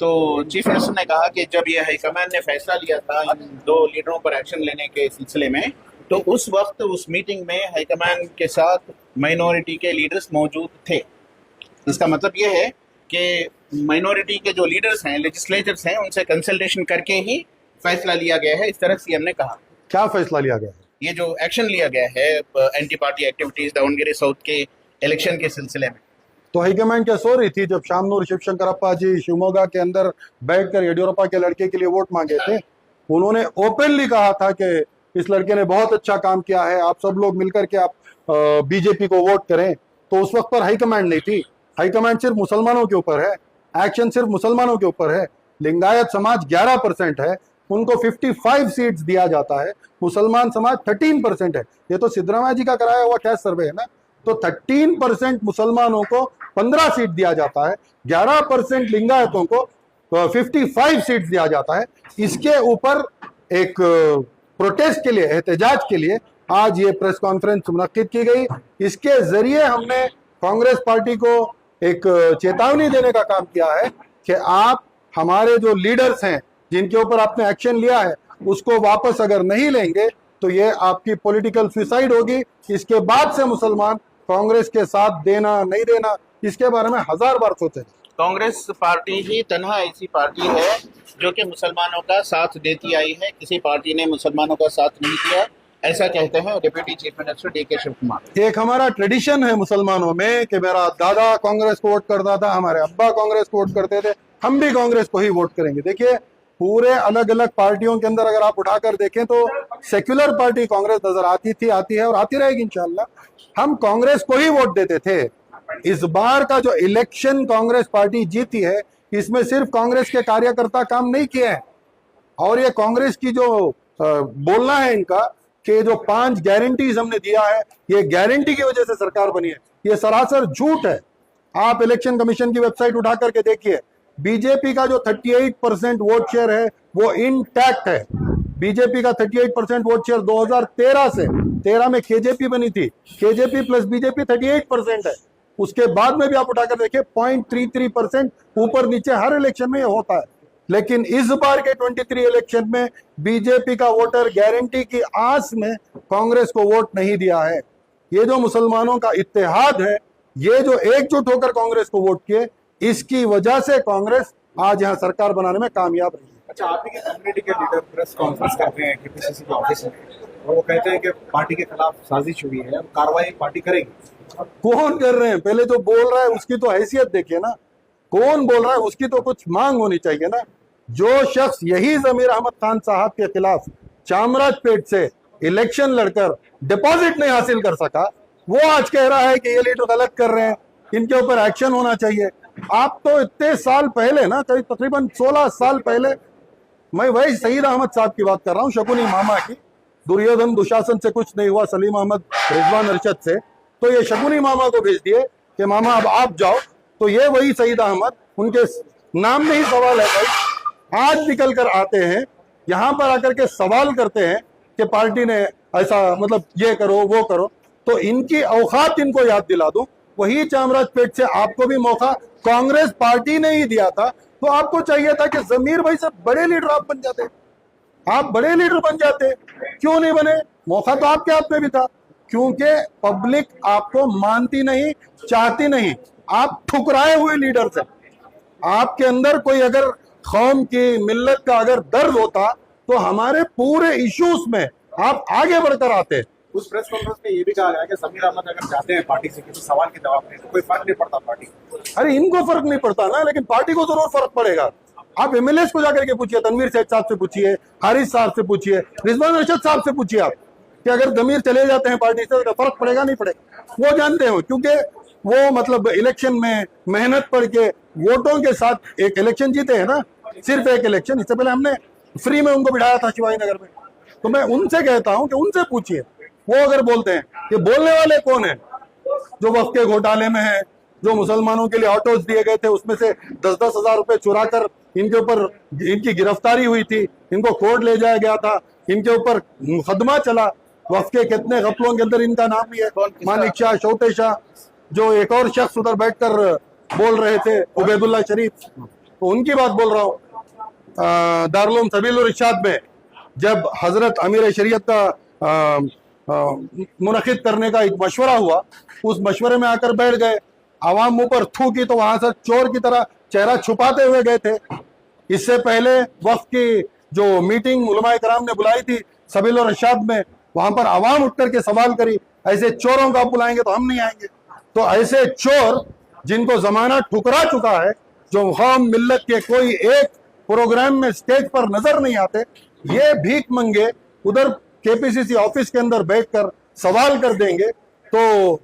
तो chief minister ने कहा कि जब ये हाईकमान ने फैसला लिया था इन दो लीडरों पर एक्शन लेने के सिलसिले में, तो उस वक्त उस मीटिंग में हाईकमान के साथ माइनॉरिटी के लीडर्स मौजूद थे। इसका मतलब ये है कि माइनॉरिटी के जो लीडर्स हैं, लेजिस्लेचर्स हैं, उनसे कंसल्टेशन करके ही फैसला लिया गया है, इस तरह सीएम ने कहा। क्या फैसला लिया गया है? ये जो एक्शन लिया गया है anti party activities Davanagere south के इलेक्शन के सिलसिले में, तो हाईकमान क्या सो रही थी जब शामनूर शिवशंकरप्पा जी शिवमोगा के अंदर बैठकर येडियुरप्पा के लड़के के लिए वोट मांगे थे? उन्होंने ओपनली कहा था कि इस लड़के ने बहुत अच्छा काम किया है, आप सब लोग मिलकर के आप बीजेपी को वोट करें। तो उस वक्त पर हाईकमांड नहीं थी। हाईकमांड सिर्फ मुसलमानों के ऊपर है, एक्शन सिर्फ मुसलमानों के ऊपर है। लिंगायत समाज 11% है, उनको 55 सीट्स दिया जाता है, मुसलमान समाज 13% है। ये तो सिद्धरामैया जी का कराया हुआ कैश सर्वे है ना। तो 13% मुसलमानों को 15 सीट दिया जाता है, 11% लिंगायतों को 55 सीट दिया जाता है। इसके ऊपर एक प्रोटेस्ट के लिए, एहतजाज के लिए आज ये प्रेस कॉन्फ्रेंस मुनक्किद की गई। इसके जरिए हमने कांग्रेस पार्टी को एक चेतावनी देने का काम किया है कि आप हमारे जो लीडर्स हैं जिनके ऊपर आपने एक्शन लिया है उसको वापस अगर नहीं लेंगे तो ये आपकी पॉलिटिकल सुसाइड होगी। इसके बाद से मुसलमान कांग्रेस के साथ देना नहीं देना इसके बारे में 1000 बार सोचें। कांग्रेस पार्टी ही तन्हा ऐसी पार्टी है जो कि मुसलमानों का साथ देती आई है, किसी पार्टी ने मुसलमानों का साथ नहीं दिया, ऐसा कहते हैं deputy chief minister DK Shiv Kumar. एक हमारा ट्रेडिशन है मुसलमानों में कि मेरा दादा कांग्रेस को वोट करता था, हमारे अब्बा कांग्रेस को वोट करते थे, हम भी कांग्रेस को ही वोट करेंगे। देखिए, पूरे अलग अलग पार्टियों के अंदर अगर आप उठाकर देखें तो सेक्युलर पार्टी कांग्रेस नजर आती थी, आती है और आती रहेगी इंशाल्लाह। हम कांग्रेस को ही वोट देते थे। इस बार का जो इलेक्शन कांग्रेस पार्टी जीती है, इसमें सिर्फ कांग्रेस के कार्यकर्ता काम नहीं किए हैं, और ये कांग्रेस की जो बोलना है इनका कि जो 5 गारंटीज हमने दिया है, ये गारंटी की वजह से सरकार बनी है, ये सरासर झूठ है। आप इलेक्शन कमीशन की वेबसाइट उठा करके देखिए, बीजेपी का जो 38% वोट शेयर है वो इंटैक्ट है। बीजेपी का 38% वोट शेयर 2013 से 13 में केजेपी बनी थी, केजेपी प्लस बीजेपी 38% है। उसके बाद में भी आप उठाकर देखिए 0.33% ऊपर नीचे हर इलेक्शन में ये होता है। लेकिन इस बार के 23 इलेक्शन में बीजेपी का वोटर गारंटी की आस में कांग्रेस को वोट नहीं दिया है। ये जो मुसलमानों का इत्तेहाद है, ये जो एकजुट होकर कांग्रेस को वोट किए, इसकी वजह से कांग्रेस आज यहाँ सरकार बनाने में कामयाब रही है। अच्छा, आप ही के कम्युनिटी के लीडर प्रेस कॉन्फ्रेंस करते हैं केपीसीसी के ऑफिस में, और वो कहते हैं कि पार्टी के खिलाफ साजिश हुई है, कार्रवाई पार्टी करेगी। कौन कर रहे हैं? पहले जो बोल रहा है उसकी तो हैसियत देखिए ना, कौन बोल रहा है उसकी तो कुछ मांग होनी चाहिए ना। जो शख्स यही जमीर अहमद खान साहब के खिलाफ चामराजपेट से इलेक्शन लड़कर डिपॉजिट नहीं हासिल कर सका, वो आज कह रहा है कि ये लीडर गलत कर रहे हैं, इनके ऊपर एक्शन होना चाहिए। आप तो इतने साल पहले ना, करीब तकरीबन 16 साल पहले, मैं वही सईद अहमद साहब की बात कर रहा हूँ, शकुनी मामा की। दुर्योधन दुशासन से कुछ नहीं हुआ, सलीम अहमद रिजवान अरशद से, तो ये शकुनी मामा को भेज दिए कि मामा अब आप जाओ। तो ये वही सईद अहमद, उनके नाम में ही सवाल है भाई, आज निकल कर आते हैं यहाँ पर आकर के सवाल करते हैं कि पार्टी ने ऐसा, मतलब ये करो वो करो। तो इनकी औकात इनको याद दिला दूं, वही चामराजपेट से आपको भी मौका कांग्रेस पार्टी ने ही दिया था। तो आपको चाहिए था कि जमीर भाई से बड़े लीडर आप बन जाते, आप बड़े लीडर बन जाते, क्यों नहीं बने? मौका तो आपके हाथ में भी था, क्योंकि पब्लिक आपको मानती नहीं, चाहती नहीं, आप ठुकराए हुए लीडर थे। आपके अंदर कोई अगर कौम की, मिल्लत का अगर दर्द होता तो हमारे पूरे इश्यूज में आप आगे बढ़कर आते। उस प्रेस कॉन्फ्रेंस में ये भी कहा गया कि जमीर अहमद अगर चाहते हैं पार्टी से किसी सवाल के जवाब दें तो कोई फर्क नहीं पड़ता पार्टी को। अरे इनको फर्क नहीं पड़ता ना, लेकिन पार्टी को जरूर फर्क पड़ेगा। आप एमएलए को जाकर के पूछिए, तनवीर सेठ साहब से पूछिए, हारिस साहब से पूछिए, रिजवान अरशद साहब से पूछिए आप कि अगर जमीर चले जाते हैं पार्टी से तो फर्क पड़ेगा नहीं पड़ेगा। वो जानते हो, क्योंकि वो मतलब इलेक्शन में मेहनत पड़ के वोटों के साथ एक इलेक्शन जीते हैं ना, सिर्फ एक इलेक्शन। इससे पहले हमने फ्री में उनको बिठाया था शिवाजी नगर में। तो मैं उनसे कहता हूं कि उनसे पूछिए, वो अगर बोलते हैं कि बोलने वाले कौन है जो वक्फ के घोटाले में है, जो मुसलमानों के लिए ऑटोज दिए गए थे उसमें से 10-10 हजार रुपए चुरा कर इनके ऊपर, इनकी गिरफ्तारी हुई थी, इनको कोर्ट ले जाया गया था, इनके ऊपर मुकदमा चला। वक्फ के कितने गफलों के अंदर इनका नाम भी है, मानिक शाह, शौते शाह, जो एक और शख्स उधर बैठकर बोल रहे थे, उबैदुल्ला शरीफ। तो उनकी बात बोल रहा हूँ। दारुल सबीलुर इरशाद में जब हजरत अमीर शरीयत का मुनक़िद करने का एक मशवरा हुआ, उस मशवरे में आकर बैठ गए, आवाम मुंह पर थू की तो वहां से चोर की तरह चेहरा छुपाते हुए गए थे। इससे पहले वक्त की जो मीटिंग उलमाए कराम ने बुलाई थी सबीलुर इरशाद में, वहां पर आवाम उठ करके सवाल करी, ऐसे चोरों को आप बुलाएंगे तो हम नहीं आएंगे। तो ऐसे चोर जिनको जमाना ठुकरा चुका है, जो कौम मिल्लत के कोई एक प्रोग्राम में स्टेज पर नजर नहीं आते, ये भीख मंगे उधर केपीसीसी ऑफिस के अंदर बैठकर सवाल कर देंगे तो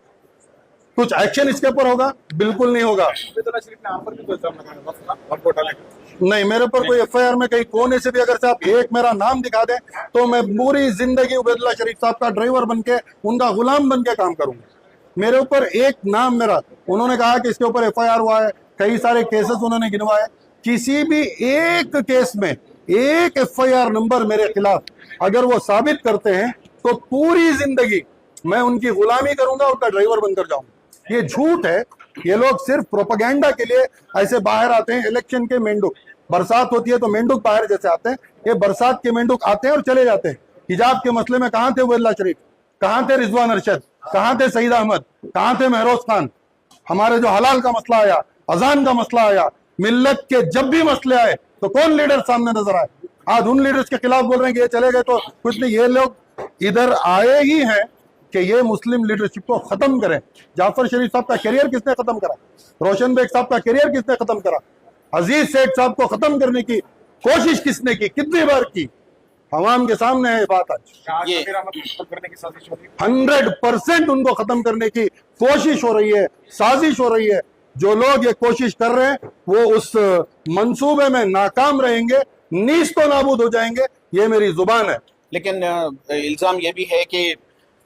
कुछ एक्शन इसके ऊपर होगा? बिल्कुल नहीं होगा। उबैदुल्लाह शरीफ ने आप पर भी कोई इल्जाम लगाया वक्त घोटाले का? नहीं, मेरे पर कोई एफआईआर में कहीं कोने से भी अगर से आप एक मेरा नाम दिखा दें तो मैं पूरी जिंदगी उबैदुल्लाह शरीफ साहब का ड्राइवर बन के, उनका गुलाम बन के काम करूंगा। मेरे ऊपर एक नाम मेरा, उन्होंने कहा कि इसके ऊपर एफआईआर हुआ है, कई सारे केसेस उन्होंने गिनवाए, किसी भी एक केस में एक एफआईआर नंबर मेरे खिलाफ अगर वो साबित करते हैं तो पूरी जिंदगी मैं उनकी गुलामी करूंगा, उनका ड्राइवर बनकर जाऊंगा। ये झूठ है। ये लोग सिर्फ प्रोपेगेंडा के लिए ऐसे बाहर आते हैं। इलेक्शन के मेंढक, बरसात होती है तो मेंढक बाहर जैसे आते हैं, ये बरसात के मेंढक आते हैं और चले जाते हैं। हिजाब के मसले में कहां थे उबैदुल्लाह शरीफ, कहां थे रिजवान अरशद, कहां थे सईद अहमद, कहां थे महरोज खान? हमारे जो हलाल का मसला आया, अजान का मसला आया, मिल्लत के जब भी मसले आए तो कौन लीडर सामने नजर आए? आज उन लीडर्स के खिलाफ बोल रहे हैं कि ये चले गए तो कुछ नहीं। ये लोग इधर आए ही हैं कि ये मुस्लिम लीडरशिप को खत्म करें। जाफर शरीफ साहब का करियर किसने खत्म करा? रोशन बेग साहब का करियर किसने खत्म करा? अजीज सेठ साहब को खत्म करने की कोशिश किसने की, कितनी बार की? अवाम के सामने है बात आज। ये खत्म करने की साजिश हो रही है। 100% उनको खत्म करने की कोशिश हो रही है, साजिश हो रही है। जो लोग ये कोशिश कर रहे हैं वो उस मंसूबे में नाकाम रहेंगे, नीस तो नाबूद हो जाएंगे, ये मेरी जुबान है। लेकिन इल्ज़ाम ये भी है कि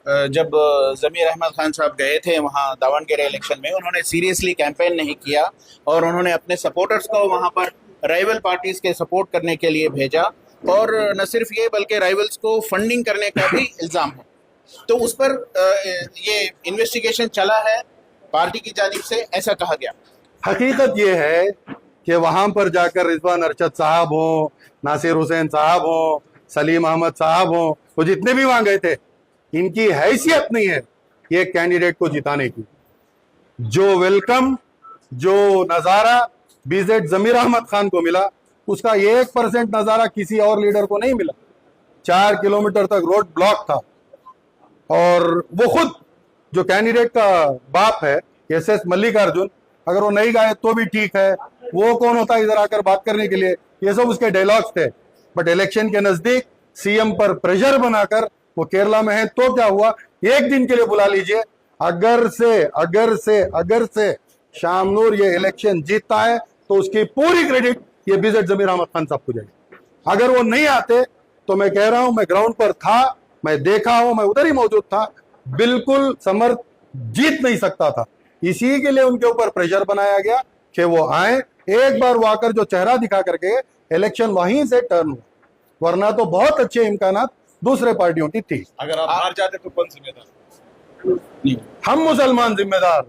जब ज़मीर अहमद खान साहब गए थे वहाँ दावणगेरे इलेक्शन में, उन्होंने सीरियसली कैंपेन नहीं किया और उन्होंने अपने सपोर्टर्स को वहाँ पर राइवल पार्टीज के सपोर्ट करने के लिए भेजा, और न सिर्फ ये बल्कि राइवल्स को फंडिंग करने का भी इल्ज़ाम है। तो उस पर ये इन्वेस्टिगेशन चला है पार्टी की जानिब से, ऐसा कहा गया। हकीकत ये है कि वहां पर जाकर रिजवान अरशद साहब हो, नासिर हुसैन साहब हो, सलीम अहमद साहब हो, वो जितने भी वहां गए थे, इनकी हैसियत नहीं है ये कैंडिडेट को जिताने की। जो वेलकम, जो नजारा बीजेड जमीर अहमद खान को मिला, उसका 1% नजारा किसी और लीडर को नहीं मिला। 4 किलोमीटर तक रोड ब्लॉक था, और वो खुद जो कैंडिडेट का बाप है एस मल्लिकार्जुन, अगर वो नहीं गाए तो भी ठीक है, वो कौन होता है इधर आकर बात करने के लिए? ये सब उसके डायलॉग्स थे। बट इलेक्शन के नजदीक सीएम पर प्रेशर बनाकर, वो केरला में है तो क्या हुआ, एक दिन के लिए बुला लीजिए, अगर से शामनूर ये इलेक्शन जीतता है तो उसकी पूरी क्रेडिट ये बीजेड जमीर अहमद खान साहब को जाएगी। अगर वो नहीं आते तो मैं कह रहा हूं, मैं ग्राउंड पर था, मैं देखा हूं, मैं उधर ही मौजूद था, बिल्कुल समर्थ जीत नहीं सकता था। इसी के लिए उनके ऊपर प्रेशर बनाया गया कि वो आए, एक बार वो आकर जो चेहरा दिखा करके इलेक्शन वहीं से टर्न हुआ, वरना तो बहुत अच्छे इम्कानात दूसरे पार्टियों की थी। अगर आप हार जाते तो कौन जिम्मेदार? हम मुसलमान जिम्मेदार,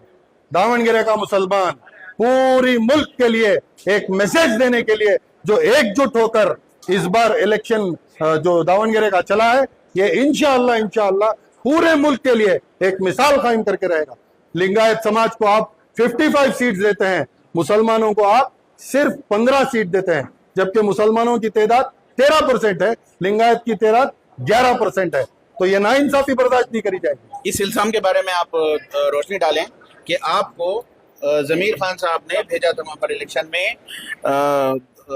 दावणगेरे का मुसलमान पूरी मुल्क के लिए एक मैसेज देने के लिए जो एकजुट होकर इस बार इलेक्शन जो दावणगेरे का चला है, ये इंशाअल्लाह पूरे मुल्क के लिए एक मिसाल कायम करके रहेगा। लिंगायत समाज को आप 55 सीट देते हैं, मुसलमानों को आप सिर्फ 15 सीट देते हैं, जबकि मुसलमानों की तादाद 13% है, लिंगायत की तादाद 11% है। तो ये नाइंसाफी बर्दाश्त नहीं करी जाएगी। इस इल्जाम के बारे में आप रोशनी डालें कि आपको जमीर खान साहब ने भेजा था वहाँ पर इलेक्शन में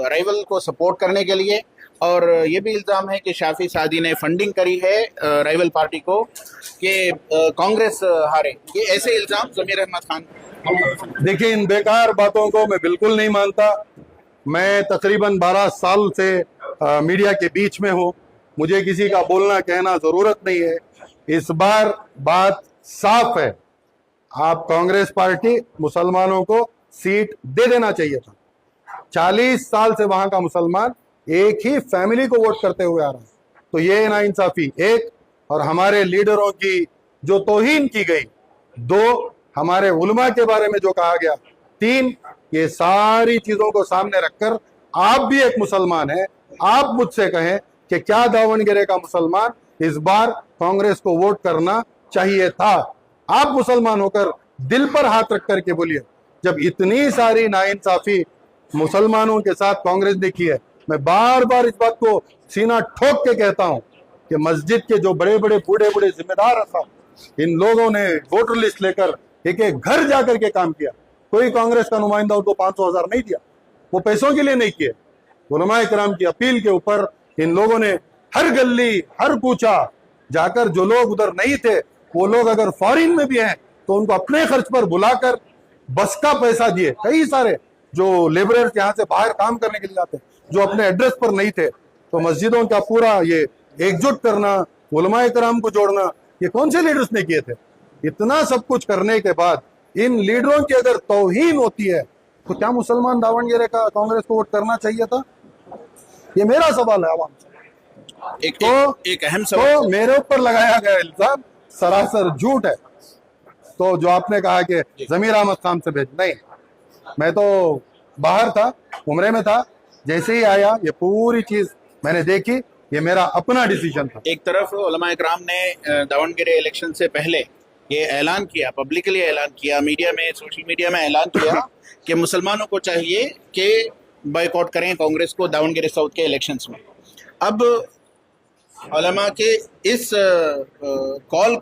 राइवल को सपोर्ट करने के लिए, और ये भी इल्ज़ाम है कि शाफी सादी ने फंडिंग करी है राइवल पार्टी को कि कांग्रेस हारे। ये ऐसे इल्ज़ाम जमीर अहमद खान। देखिए, इन बेकार बातों को मैं बिल्कुल नहीं मानता। मैं तकरीबन 12 साल से मीडिया के बीच में हूँ, मुझे किसी का बोलना कहना जरूरत नहीं है। इस बार बात साफ है, आप कांग्रेस पार्टी मुसलमानों को सीट दे देना चाहिए था। 40 साल से वहां का मुसलमान एक ही फैमिली को वोट करते हुए आ रहा है, तो ये नाइंसाफी एक, और हमारे लीडरों की जो तौहीन की गई, 2 हमारे उलमा के बारे में जो कहा गया, 3 ये सारी चीजों को सामने रखकर आप भी एक मुसलमान हैं, आप मुझसे कहें कि क्या दावणगेरे का मुसलमान इस बार कांग्रेस को वोट करना चाहिए था? आप मुसलमान होकर दिल पर हाथ रख करके बोलिए, जब इतनी सारी नाइंसाफी मुसलमानों के साथ कांग्रेस ने की है। मैं बार बार इस बात को सीना ठोक के कहता हूं कि मस्जिद के जो बड़े बड़े बूढ़े बूढ़े जिम्मेदार था, इन लोगों ने वोटर लिस्ट लेकर एक एक घर जाकर के काम किया। कोई कांग्रेस का नुमाइंदा उनको 500,000 नहीं दिया, वो पैसों के लिए नहीं किए। उलमाए किराम की अपील के ऊपर इन लोगों ने हर गली हर कूचा जाकर, जो लोग उधर नहीं थे वो लोग अगर फॉरेन में भी हैं तो उनको अपने खर्च पर बुलाकर बस का पैसा दिए। कई सारे जो लेबरर्स यहाँ से बाहर काम करने के लिए जाते, जो अपने एड्रेस पर नहीं थे, तो मस्जिदों का पूरा ये एकजुट करना, उलमाए किराम को जोड़ना, ये कौन से लीडर्स ने किए थे? इतना सब कुछ करने के बाद इन लीडरों की अगर तौहीन होती है तो क्या मुसलमान दावणगेरे का कांग्रेस को वोट करना चाहिए था? ये मेरा सवाल है आवाम से। एक अहम सवाल तो मेरे ऊपर लगाया गया इल्जाम सरासर झूठ है। तो जो आपने कहा कि जमीर अहमद खान से भेज, नहीं, मैं तो बाहर था, उम्रे में था, जैसे ही आया ये पूरी चीज मैंने देखी, ये मेरा अपना डिसीजन था। एक तरफ उलमा इकराम ने दावणगेरे इलेक्शन से पहले ये ऐलान किया, पब्लिकली ऐलान किया, मीडिया में, सोशल मीडिया में ऐलान किया कि मुसलमानों को चाहिए कि बॉयकॉट करें कांग्रेस को दावणगेरे साउथ के इलेक्शंस में। अब उलमा के इस कॉल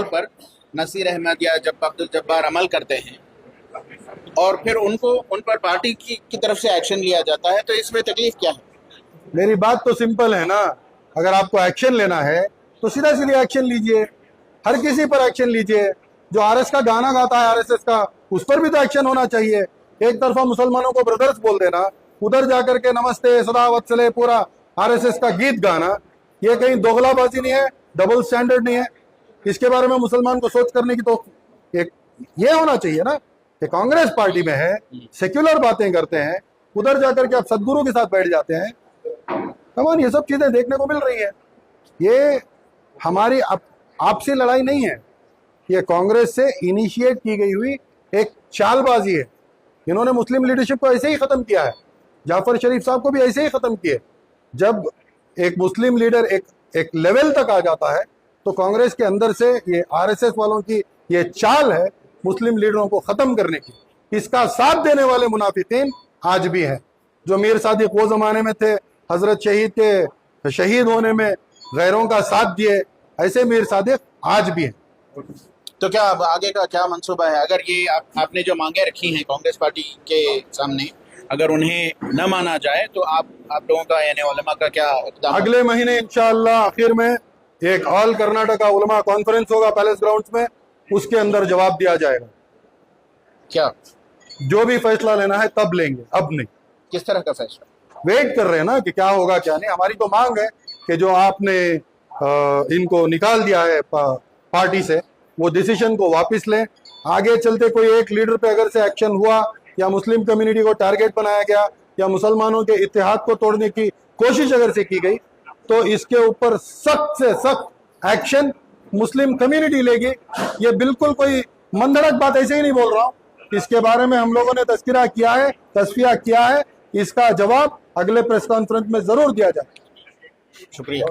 पर नसीर अहमद या अब्दुल जब्बार अमल करते हैं और फिर उन पर पार्टी की तरफ से एक्शन लिया जाता है, तो इसमें तकलीफ क्या है? मेरी बात तो सिंपल है ना, अगर आपको एक्शन लेना है तो सीधा सीधा एक्शन लीजिए, हर किसी पर एक्शन लीजिए। जो आरएस का गाना गाता है आरएसएस का, उस पर भी तो एक्शन होना चाहिए। एक तरफा मुसलमानों को ब्रदर्स बोल देना, उधर जाकर के नमस्ते सदा वत्सले पूरा आरएसएस का गीत गाना, ये कहीं दोगलाबाजी नहीं है, डबल स्टैंडर्ड नहीं है? इसके बारे में मुसलमान को सोच करने की तो एक ये होना चाहिए ना कि कांग्रेस पार्टी में है, सेक्युलर बातें करते हैं, उधर जाकर के आप सदगुरु के साथ बैठ जाते हैं। कमान ये सब चीजें देखने को मिल रही है। ये हमारी आपसी लड़ाई नहीं है, ये कांग्रेस से इनिशिएट की गई हुई एक चालबाजी है। इन्होंने मुस्लिम लीडरशिप को ऐसे ही खत्म किया है, जाफर शरीफ साहब को भी ऐसे ही खत्म किए। जब एक मुस्लिम लीडर एक लेवल तक आ जाता है तो कांग्रेस के अंदर से ये आरएसएस वालों की ये चाल है मुस्लिम लीडरों को खत्म करने की। इसका साथ देने वाले मुनाफिकीन आज भी हैं। जो मीर सादिक वो जमाने में थे, हजरत शहीद के शहीद होने में गैरों का साथ दिए, ऐसे मीर सादिक आज भी हैं। तो क्या अब आगे का क्या मंसूबा है? अगर ये आपने जो मांगे रखी हैं कांग्रेस पार्टी के सामने, अगर उन्हें न माना जाए तो आप लोगों का यानी उलमा का क्या इक़दाम? अगले महीने इंशाअल्लाह आखिर में एक ऑल कर्नाटका उलमा कॉन्फ्रेंस होगा पैलेस ग्राउंड्स में, उसके अंदर जवाब दिया जाएगा। क्या जो भी फैसला लेना है तब लेंगे, अब नहीं। किस तरह का फैसला? वेट कर रहे हैं ना कि क्या होगा क्या नहीं। हमारी तो मांग है कि जो आपने इनको निकाल दिया है पार्टी से, वो डिसीजन को वापस लें। आगे चलते कोई एक लीडर पे अगर से एक्शन हुआ या मुस्लिम कम्युनिटी को टारगेट बनाया गया या मुसलमानों के इत्तेहाद को तोड़ने की कोशिश अगर से की गई तो इसके ऊपर सख्त से सख्त एक्शन मुस्लिम कम्युनिटी लेगी। ये बिल्कुल कोई मंदड़क बात ऐसे ही नहीं बोल रहा हूँ, इसके बारे में हम लोगों ने तस्फिया किया है। इसका जवाब अगले प्रेस कॉन्फ्रेंस में जरूर दिया जाए। शुक्रिया।